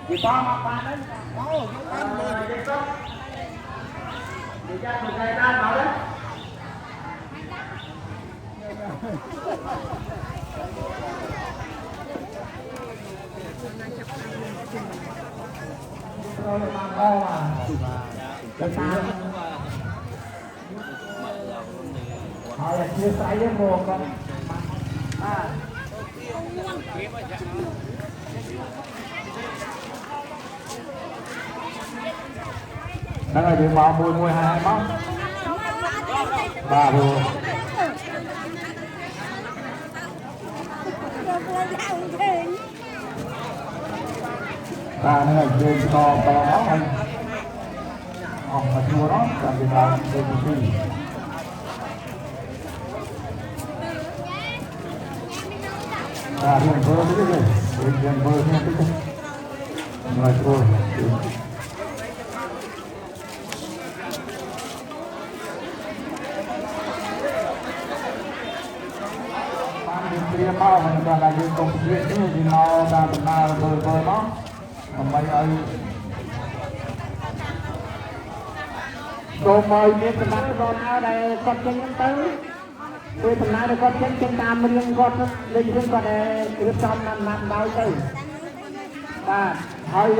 Chị con học bàn đấy. Chị ra một ngày ra nào đấy. Rồi mà ngon à. Họ là chia sẻ với nguồn con. Đó là chuyện bỏ mùi hai món ba mùi ba nữa là chuyện to đó anh mà chua đó làm việc làm được gì hiện vơ cái gì hiện vơ nha cái mà chua dia mau mencoba lagi kompetisi di mau dan benar berbeda kembali lagi rồi biết cái này rồi nào đây con chân tới tôi phần này con chân tam riêng con linh riêng con này cứ trong năm đâu chứ và thôi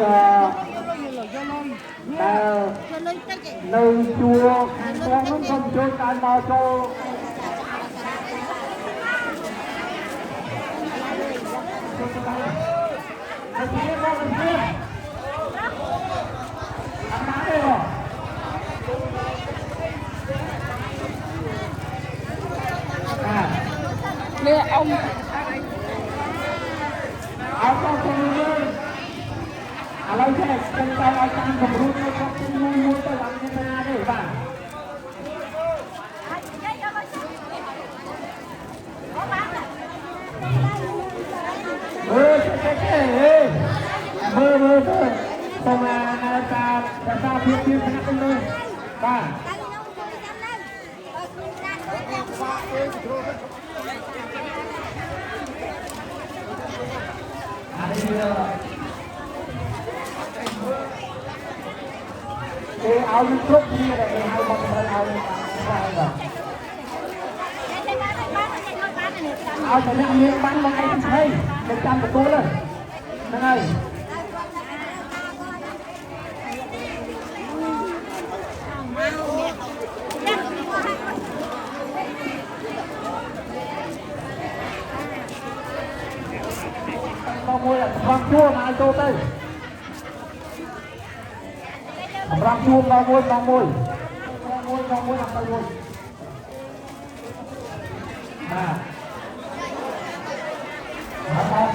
nơi chùa hàng con không chơi tan bao cho nè ông con lấy xe chân tay ai tăng cầm rút nó có mua tôi làm như thế nào đấy bạn mơ thôi xong là ta phiên phiên cái này luôn ba cái áo những lúc kia này hai con người áo áo phải làm miếng bánh bằng anh thấy 100 của tôi lên đây này con mua là con chua mà ai tô tới con chua con mua làm con mua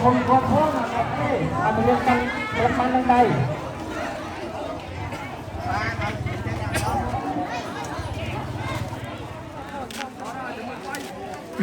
không có khó mà mình lên đây lên đây